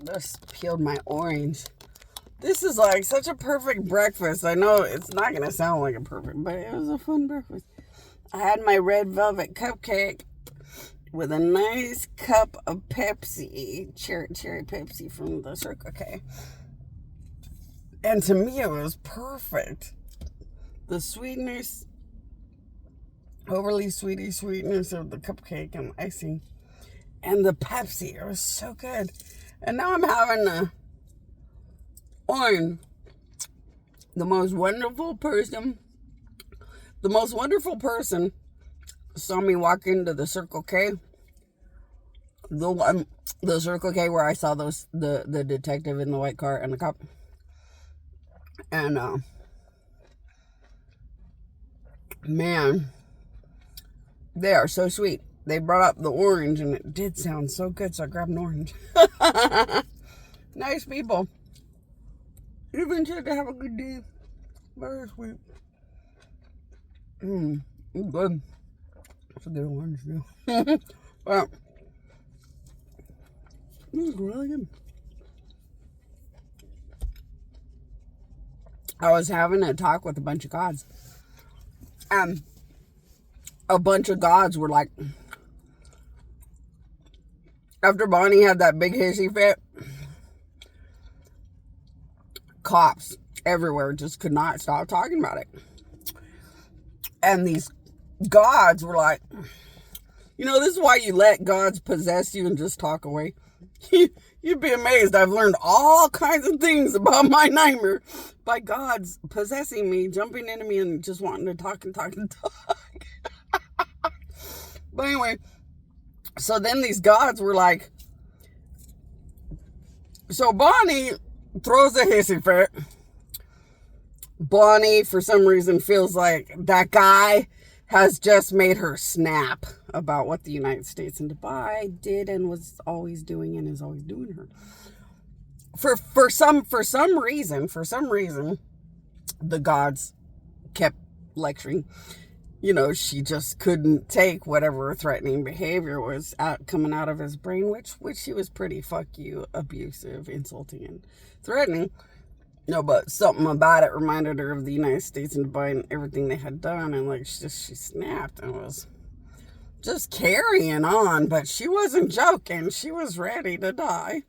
Just peeled my orange. This is like such a perfect breakfast. I know it's not going to sound like a perfect, but it was a fun breakfast. I had my red velvet cupcake with a nice cup of Pepsi, cherry Pepsi from the Circle K. And to me, it was perfect. The sweetness, overly sweetness of the cupcake and icing, and the Pepsi, it was so good. And now I'm having a orange. The most wonderful person saw me walk into the Circle K. The Circle K where I saw the detective in the white car and the cop. And man, they are so sweet. They brought up the orange and it did sound so good, so I grabbed an orange. Nice people. Even said to have a good day. Very sweet. It's good. It's a good orange too. But it's really good. I was having a talk with a bunch of gods. A bunch of gods were like, after Bonnie had that big hissy fit, cops everywhere just could not stop talking about it. And these gods were like, this is why you let gods possess you and just talk away. You'd be amazed. I've learned all kinds of things about my nightmare by gods possessing me, jumping into me, and just wanting to talk and talk and talk. But anyway, so then these gods were like, so Bonnie throws a hissy fit. Bonnie, for some reason, feels like that guy has just made her snap about what the United States and Dubai did and was always doing and is always doing her. For some reason, the gods kept lecturing. She just couldn't take whatever threatening behavior was coming out of his brain, which he was pretty fuck you, abusive, insulting, and threatening. But something about it reminded her of the United States and Dubai and everything they had done, and she snapped and was just carrying on, but she wasn't joking. She was ready to die.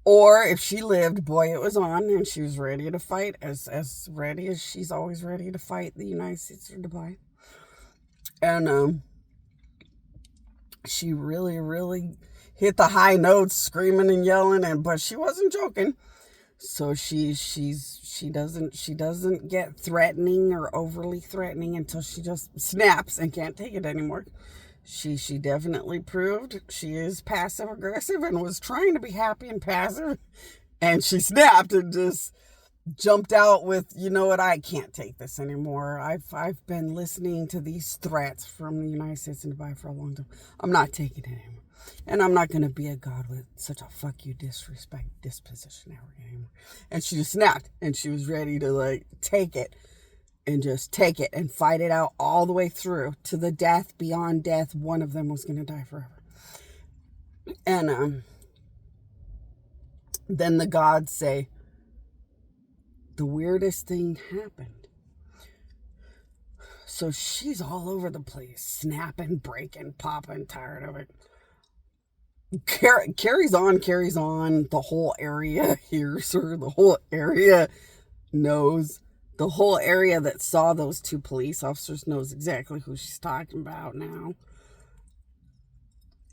Or if she lived, boy, it was on, and she was ready to fight, as ready as she's always ready to fight the United States or Dubai. And she really, really hit the high notes, screaming and yelling, but she wasn't joking. So she doesn't get threatening or overly threatening until she just snaps and can't take it anymore. She definitely proved she is passive aggressive and was trying to be happy and passive, and she snapped and just jumped out with, I can't take this anymore. I've been listening to these threats from the United States and Dubai for a long time. I'm not taking it anymore. And I'm not going to be a god with such a fuck you disrespect disposition anymore. And she just snapped, and she was ready to take it and just take it and fight it out all the way through to the death, beyond death. One of them was going to die forever. And then the gods say, the weirdest thing happened. So she's all over the place, snapping, breaking, popping, tired of it. Carries on. The whole area hears her. The whole area knows. The whole area that saw those two police officers knows exactly who she's talking about now.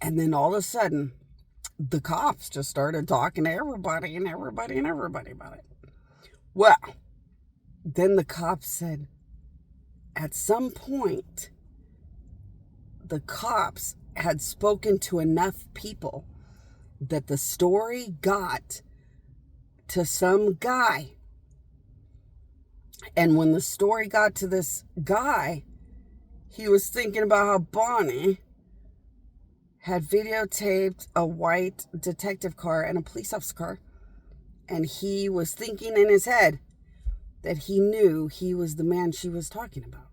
And then all of a sudden, the cops just started talking to everybody about it. Well, then the cops said, at some point, the cops had spoken to enough people that the story got to some guy. And when the story got to this guy, he was thinking about how Bonnie had videotaped a white detective car and a police officer car. And he was thinking in his head that he knew he was the man she was talking about.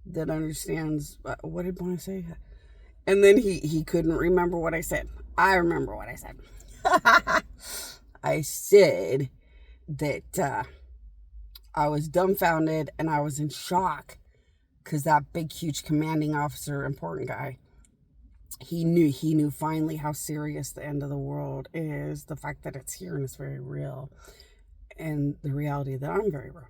That understands, what did Bonnie say? And then he couldn't remember what I said. I remember what I said. I said that I was dumbfounded and I was in shock because that big, huge commanding officer, important guy, he knew finally how serious the end of the world is, the fact that it's here and it's very real, and the reality that I'm very real.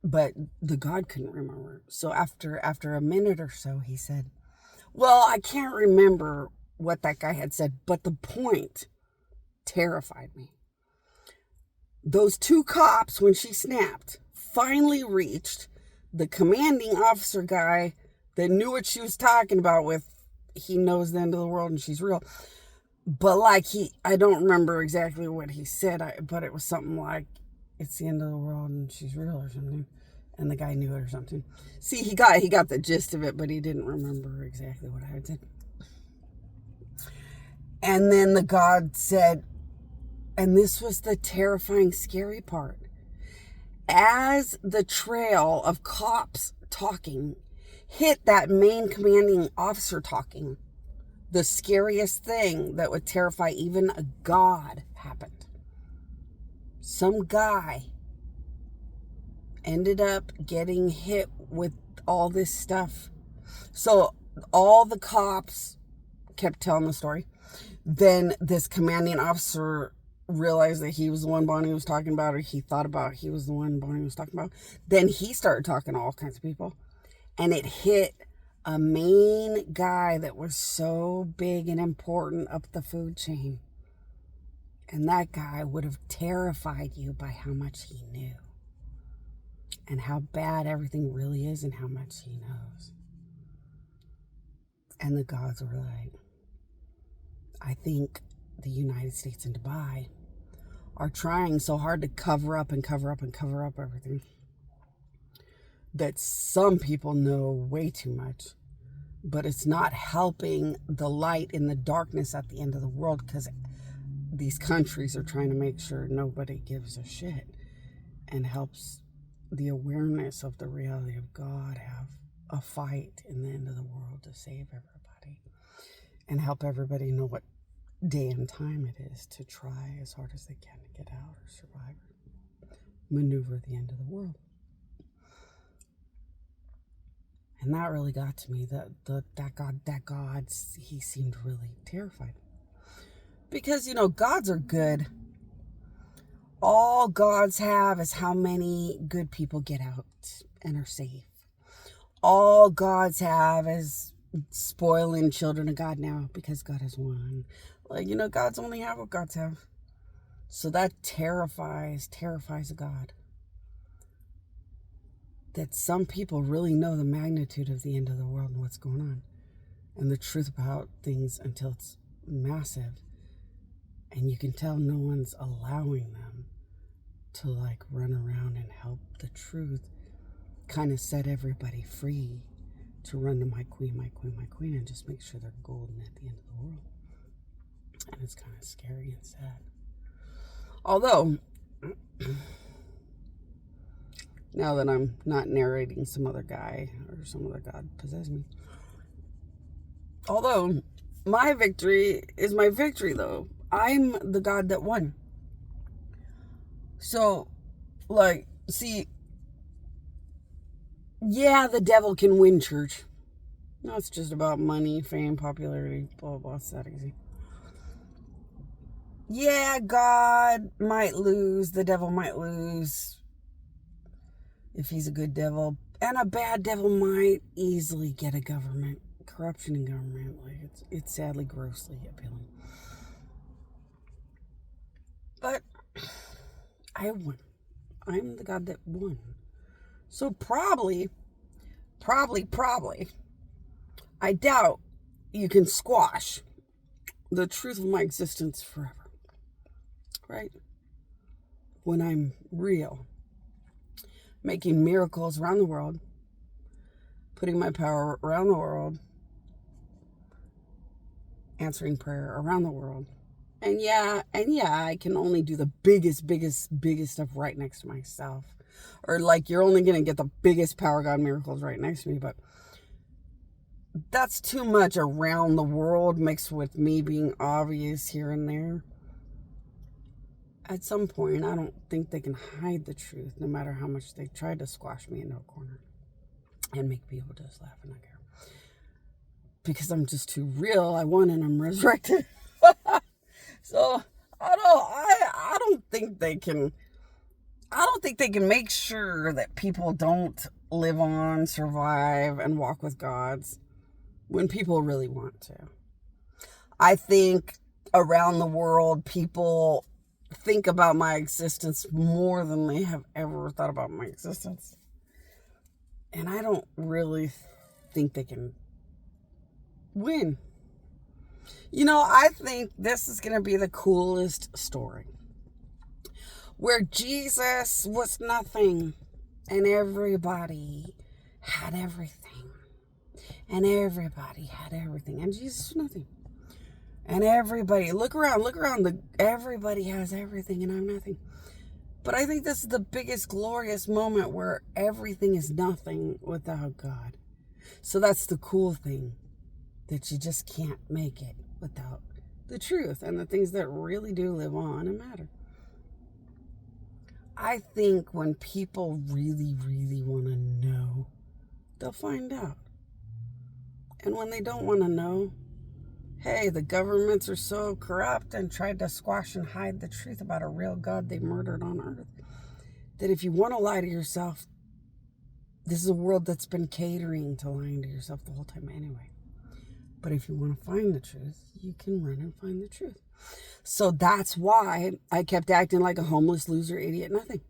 But the God couldn't remember. So after a minute or so, he said, well, I can't remember what that guy had said, but the point terrified me. Those two cops, when she snapped, finally reached the commanding officer guy that knew what she was talking about with, he knows the end of the world and she's real. But like I don't remember exactly what he said, but it was something like, it's the end of the world and she's real or something. And the guy knew it or something. See, he got the gist of it, but he didn't remember exactly what I had said. And then the God said, and this was the terrifying, scary part. As the trail of cops talking hit that main commanding officer talking, the scariest thing that would terrify even a God happened. Some guy ended up getting hit with all this stuff. So all the cops kept telling the story. Then this commanding officer realized that he was the one Bonnie was talking about, or he thought about he was the one Bonnie was talking about. Then he started talking to all kinds of people. And it hit a main guy that was so big and important up the food chain. And that guy would have terrified you by how much he knew. And how bad everything really is and how much he knows. And the gods were like, I think the United States and Dubai are trying so hard to cover up and cover up and cover up everything that some people know way too much. But it's not helping the light in the darkness at the end of the world, because these countries are trying to make sure nobody gives a shit, and helps the awareness of the reality of God have a fight in the end of the world to save everybody and help everybody know what day and time it is to try as hard as they can to get out or survive or maneuver the end of the world. And that really got to me, that God, he seemed really terrified. Because, gods are good. All gods have is how many good people get out and are safe. All gods have is spoiling children of God now because God has won. Like, gods only have what gods have. So that terrifies a God. That some people really know the magnitude of the end of the world and what's going on. And the truth about things until it's massive. And you can tell no one's allowing them to run around and help the truth kind of set everybody free to run to my queen, and just make sure they're golden at the end of the world. And it's kind of scary and sad. Although, now that I'm not narrating some other guy or some other God possessed me, although my victory is my victory, though. I'm the God that won. So, see, yeah, the devil can win, church. No, it's just about money, fame, popularity, blah, blah, blah. It's that easy. Yeah, God might lose. The devil might lose if he's a good devil. And a bad devil might easily get a government. Corruption in government. It's sadly grossly appealing. But I won. I'm the God that won. So probably, I doubt you can squash the truth of my existence forever. Right? When I'm real. Making miracles around the world. Putting my power around the world. Answering prayer around the world. And yeah, I can only do the biggest stuff right next to myself. Or you're only going to get the biggest power God miracles right next to me. But that's too much around the world mixed with me being obvious here and there. At some point, I don't think they can hide the truth, no matter how much they try to squash me into a corner and make people just laugh and not care. Because I'm just too real. I won and I'm resurrected. So I don't think they can. I don't think they can make sure that people don't live on, survive, and walk with God's when people really want to. I think around the world, people think about my existence more than they have ever thought about my existence. And I don't really think they can win. I think this is going to be the coolest story. Where Jesus was nothing and everybody had everything. And everybody had everything. And Jesus was nothing. And everybody, look around, everybody has everything and I'm nothing. But I think this is the biggest glorious moment where everything is nothing without God. So that's the cool thing, that you just can't make it without the truth and the things that really do live on and matter. I think when people really, really want to know, they'll find out. And when they don't want to know, hey, the governments are so corrupt and tried to squash and hide the truth about a real God they murdered on earth, that if you want to lie to yourself, this is a world that's been catering to lying to yourself the whole time anyway. But if you want to find the truth, you can run and find the truth. So that's why I kept acting like a homeless loser, idiot, nothing.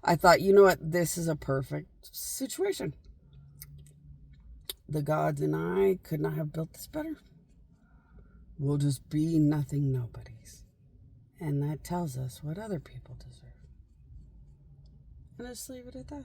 I thought, you know what? This is a perfect situation. The gods and I could not have built this better. We'll just be nothing nobodies. And that tells us what other people deserve. And just leave it at that.